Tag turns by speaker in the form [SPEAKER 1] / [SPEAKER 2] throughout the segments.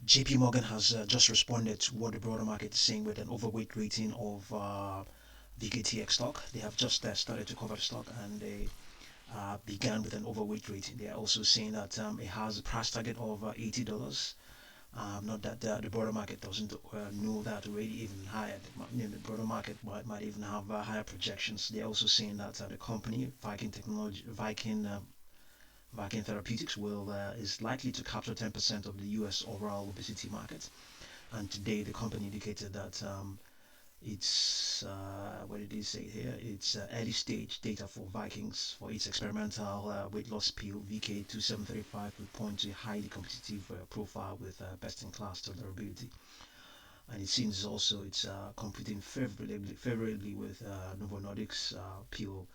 [SPEAKER 1] JPMorgan has just responded to what the broader market is saying with an overweight rating of VKTX stock. They have just started to cover the stock, and they began with an overweight rating. They are also saying that it has a price target of $80. Not that the broader market doesn't know that already, even higher. The broader market might even have higher projections. They're also saying that the company Viking Therapeutics will is likely to capture 10% of the U.S. overall obesity market. And today, the company indicated that it's what did he say here? It's early stage data for Vikings for its experimental weight loss pill VK2735 will point to a highly competitive profile with best-in-class tolerability. And it seems also it's competing favorably with Novo Nordisk's pill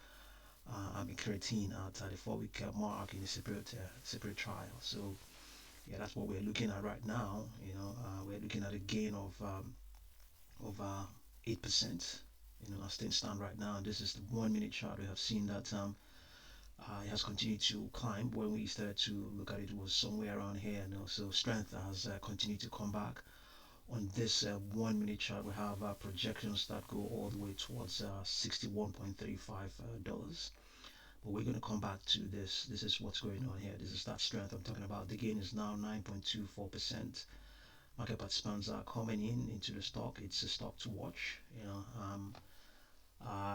[SPEAKER 1] creatine at the 4-week mark in a separate trial. So yeah, that's what we're looking at right now. We're looking at a gain of 8%. As things stand right now, and this is the 1 minute chart. We have seen that it has continued to climb. When we started to look at it, it was somewhere around here. So strength has continued to come back. On this 1 minute chart, we have projections that go all the way towards $61.35. But we're going to come back to this. This is what's going on here. This is that strength I'm talking about. The gain is now 9.24%. Market participants are coming into the stock. It's a stock to watch.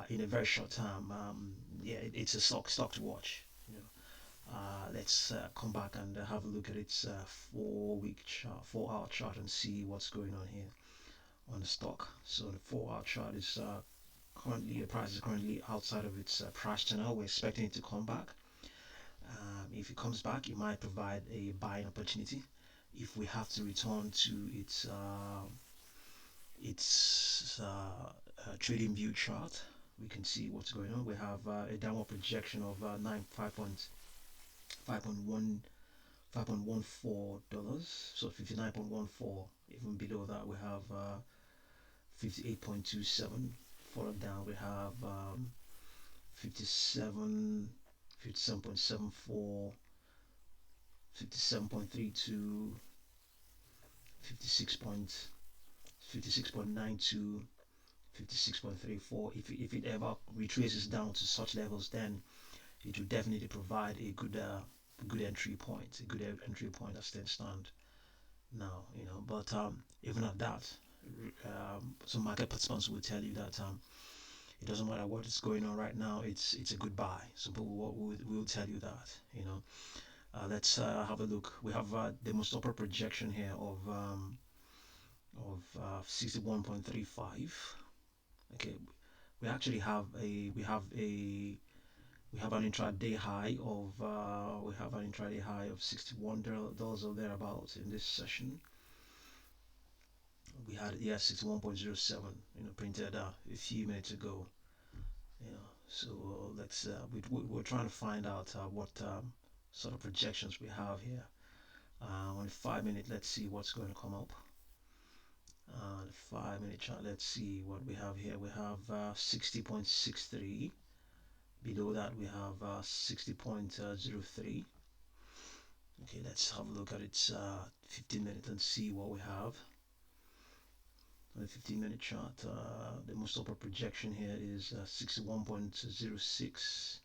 [SPEAKER 1] In a very short time. It's a stock to watch. Let's come back and have a look at its 4-week chart, 4-hour chart, and see what's going on here on the stock. So the 4-hour chart is currently, the price is currently outside of its price channel. We're expecting it to come back. If it comes back, it might provide a buying opportunity. If we have to return to its trading view chart, we can see what's going on. We have a downward projection of $5.14, so 59.14. Even below that, we have 58.27. Further down, we have 57.74, 57.32, 56.92, 56.34. If it ever retraces down to such levels, then it will definitely provide a good entry point, as things stand now. But even at that, some market participants will tell you that it doesn't matter what is going on right now. It's a good buy. Some people will tell you that. Let's have a look. We have the most upper projection here of 61.35. Okay, we actually have an intraday high of $61 or thereabouts in this session. We had 61.07 printed a few minutes ago. So let's we're trying to find out what sort of projections we have here on the 5-minute. Let's see what's going to come up. The 5-minute chart, let's see what we have here. We have 60.63. Below that, we have 60.03. Okay, let's have a look at its 15-minute and see what we have. On the 15-minute chart, the most upper projection here is 61.06.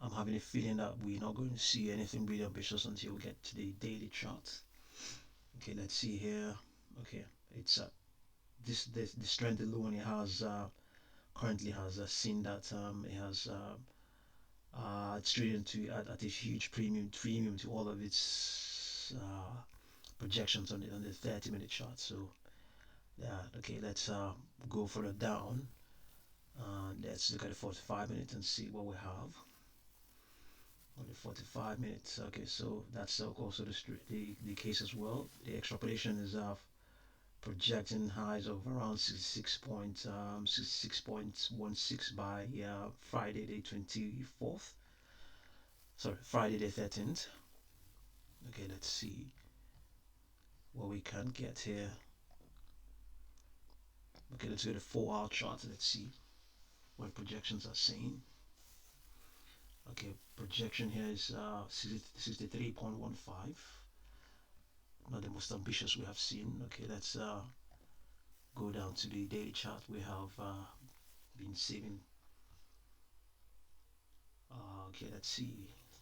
[SPEAKER 1] I'm having a feeling that we're not going to see anything really ambitious until we get to the daily chart. Okay, let's see here. Okay, it's this trend alone, it has currently has seen that it has it's trading at a huge premium to all of its projections on the 30-minute chart. So yeah, okay, let's go further down. Let's look at the 45 minutes and see what we have on the 45 minutes. Okay, so that's also the case as well. The extrapolation is projecting highs of around 66.16 by Friday the 24th. Sorry, Friday the 13th. Okay, let's see what we can get here. Okay, let's go to 4-hour chart. Let's see what projections are saying. Okay, projection here is 63.15. Now the most ambitious we have seen. Okay, let's go down to the daily chart. We have been saving. Okay, let's see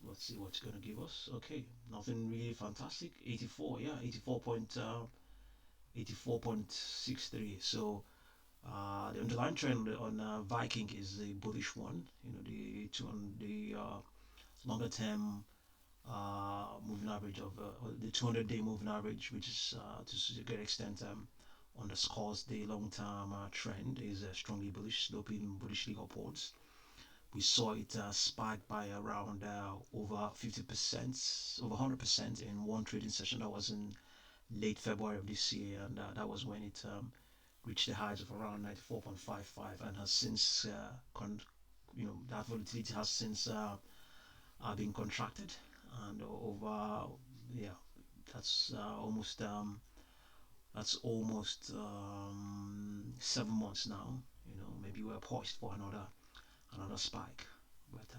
[SPEAKER 1] what's going to give us. Okay, nothing really fantastic. 84, yeah, 84.63. So the underlying trend on Viking is a bullish one. You know, the two on the longer term moving average of the 200-day moving average, which is to a great extent underscores the long-term trend, is strongly bullish, sloping bullishly upwards. We saw it spike by around over 50%, over 100% in one trading session. That was in late February of this year, and that was when it reached the highs of around 94.55, and has since, that volatility has since been contracted, and over, yeah, that's almost 7 months now. You know, maybe we're poised for another spike, but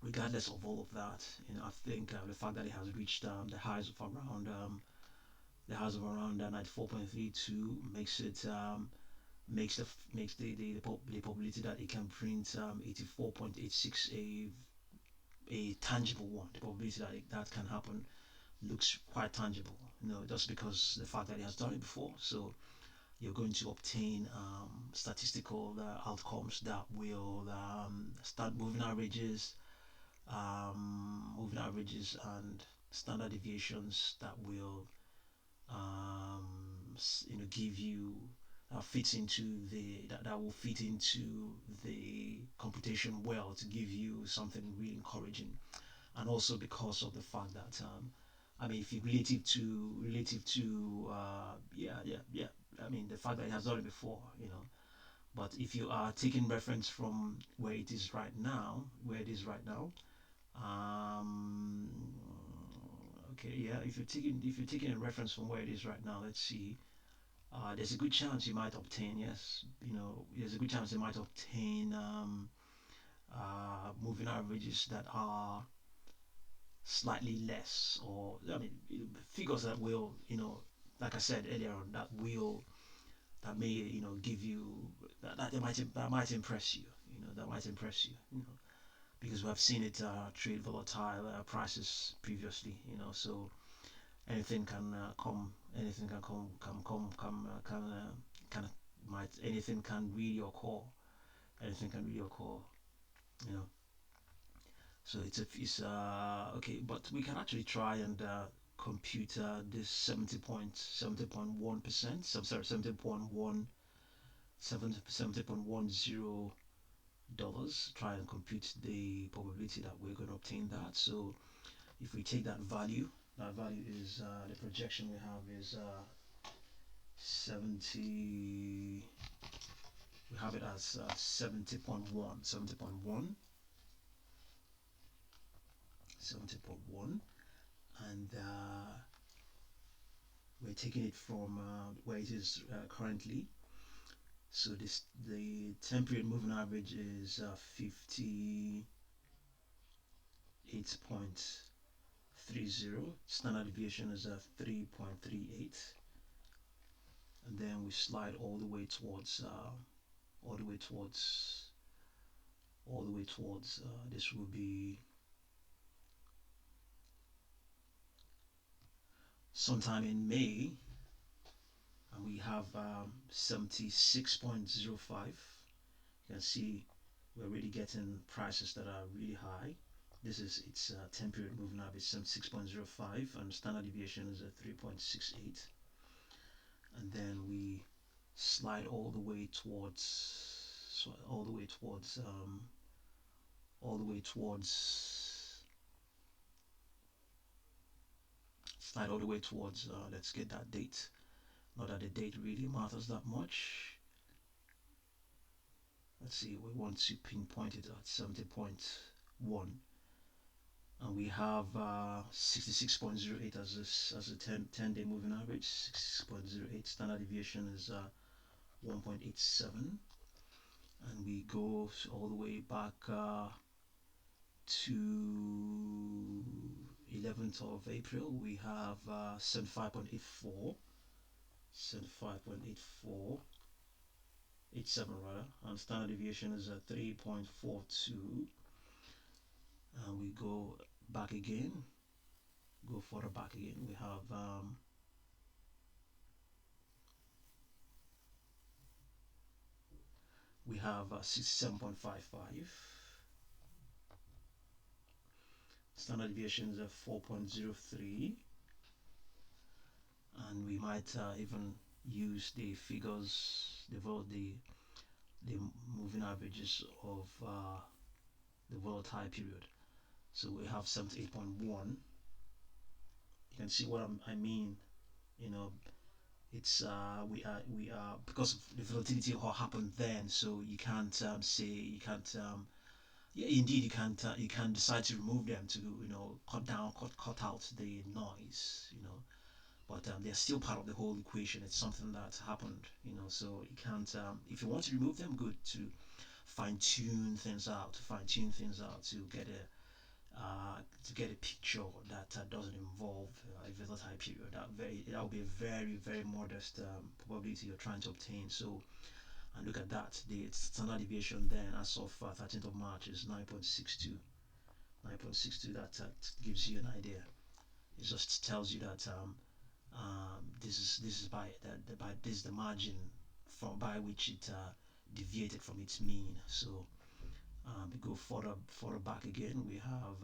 [SPEAKER 1] regardless of all of that, you know, I think the fact that it has reached the highs of around 94.32 makes it makes the probability that it can print 84.86 a tangible one. The probability that that can happen looks quite tangible. You know, just because the fact that it has done it before. So you're going to obtain statistical outcomes that will start moving averages and standard deviations that will give you fits into that will fit into the computation well to give you something really encouraging. And also because of the fact that I mean, if you relative to yeah, I mean, the fact that it has done it before, you know. But if you are taking reference from where it is right now, um, okay, yeah, if you're taking a reference from where it is right now, let's see. There's a good chance you might obtain, yes, you know, there's a good chance you might obtain moving averages that are slightly less, or I mean, figures that will, you know, like I said earlier on, that may, you know, give you that might impress you, you know, that might impress you, you know, because we have seen it trade volatile prices previously, you know, so anything can anything can can might anything can really occur, anything can really occur, you know. So it's okay, but we can actually try and compute this 70.1%. So sorry, 70.10 dollars. Try and compute the probability that we're going to obtain that. So if we take that value is the projection we have is 70. We have it as 70.1, 70.1, and we're taking it from where it is currently. So the 10-period moving average is 58.30. Standard deviation is 3.38, and then we slide all the way towards all the way towards this will be sometime in May, and we have 76.05. You can see we're really getting prices that are really high. This is its 10-period moving average 76.05, and standard deviation is 3.68, and then we slide all the way towards all the way towards slide all the way towards let's get that date. Not that the date really matters that much. Let's see, we want to pinpoint it at 70.1, and we have 66.08 as a 10-day moving average. 66.08. Standard deviation is 1.87, and we go all the way back to 11th of April, we have 75.84, 75.87 rather, and standard deviation is 3.42. And we go back again, go further back again. We have 67.55. Standard deviation is 4.03, and we might even use the figures, the moving averages of the volatile period. So we have 78.1. You can see what I mean. You know, it's we are because of the volatility of what happened then. So you can't say you can't. Yeah, indeed, you can decide to remove them to cut out the noise. But they're still part of the whole equation. It's something that happened. So you can't. If you want to remove them, good to fine tune things out. To get a picture that doesn't involve a volatile period. That will be a very very modest probability you're trying to obtain. So and look at that. The standard deviation then as of 13th of March is 9.62. 9.62. That gives you an idea. It just tells you that this is by this is the margin from by which it deviated from its mean. So we go further back again. We have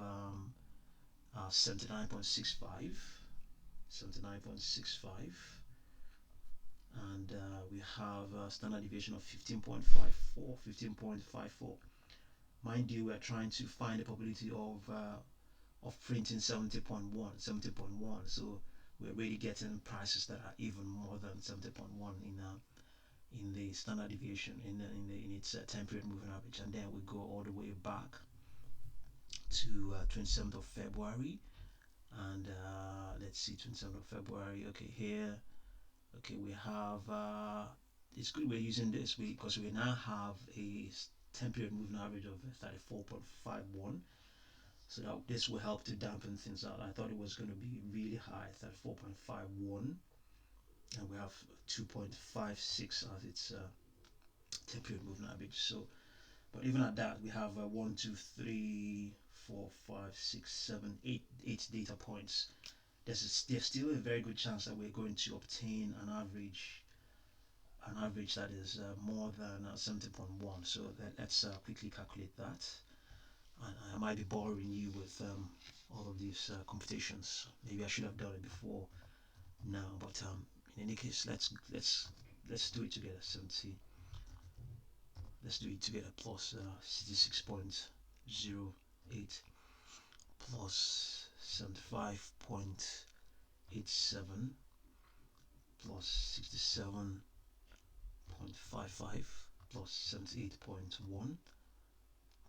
[SPEAKER 1] 79.65, 79.65, and we have a standard deviation of 15.54, 15.54. Mind you, we're trying to find the probability of printing 70.1, 70.1. So we're really getting prices that are even more than 70.1 in the standard deviation in its 10-period moving average. And then we go all the way back to 27th of February, and let's see, 27th of February. Okay, here, okay, we have it's good we're using this because we now have a 10-period moving average of 34.51. So that this will help to dampen things out. I thought it was going to be really high, 34.51, and we have 2.56 as its 10-period moving average. So, but even at that, we have 1, 2, 3, 4, 5, 6, 7, 8 data points. There's still a very good chance that we're going to obtain an average that is more than 70.1. So let's quickly calculate that. And I might be boring you with all of these computations. Maybe I should have done it before now, but in any case, let's do it together. 70. Let's do it together. Plus 66.08 plus 75.87 plus 67.55 plus 78.1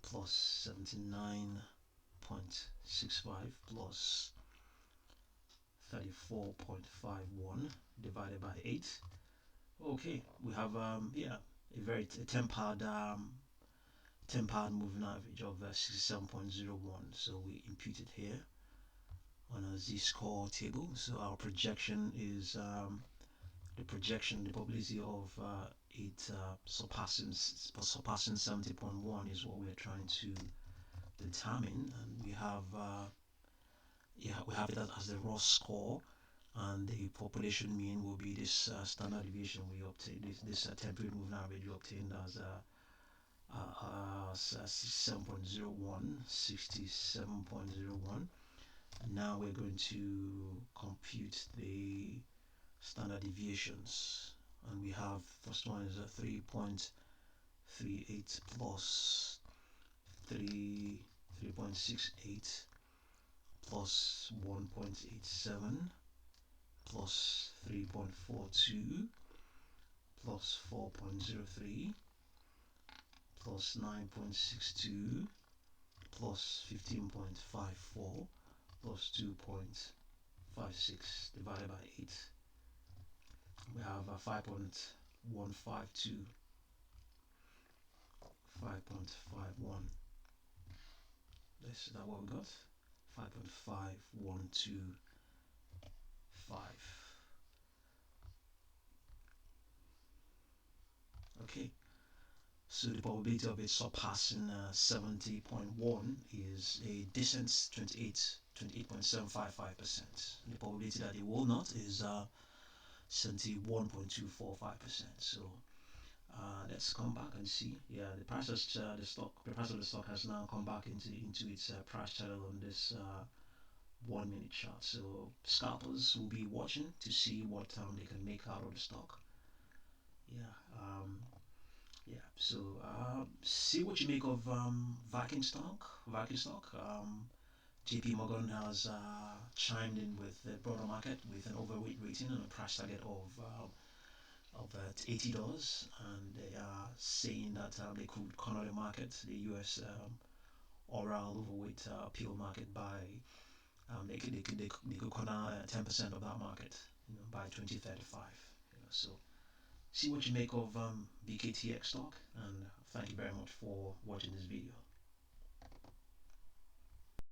[SPEAKER 1] plus 79.65 plus 34.51 divided by 8. Okay, we have a 10 pound moving average of 67.01. So we impute it here on a z-score table. So our projection is the probability of it surpassing 70.1 is what we're trying to determine, and we have it as the raw score, and the population mean will be this standard deviation we obtained, this 10-period moving average we obtained as 67.01, 67.01. And now we're going to compute the standard deviations, and we have first one is a 3.38 plus 3.68 plus 1.87 plus 3.42 plus 4.03 plus 9.62 plus 15.54 plus 2.56 divided by 8. We have 5.152, 5.51. Is that what we got? 5.5125. Okay, so the probability of it surpassing 70.1 is a decent 28.755%. The probability that it will not is 71.245%. So let's come back and see. Yeah, the price of the stock has now come back into its price channel on this 1 minute chart. So scalpers will be watching to see what they can make out of the stock. Yeah. Yeah. So see what you make of Viking stock. Viking stock. JPMorgan has chimed in with the broader market with an overweight rating and a price target of $80, and they are saying that they could corner the market, the U.S. oral overweight pill market by they could corner 10% of that market, by 2035. So see what you make of VKTX stock, and thank you very much for watching this video.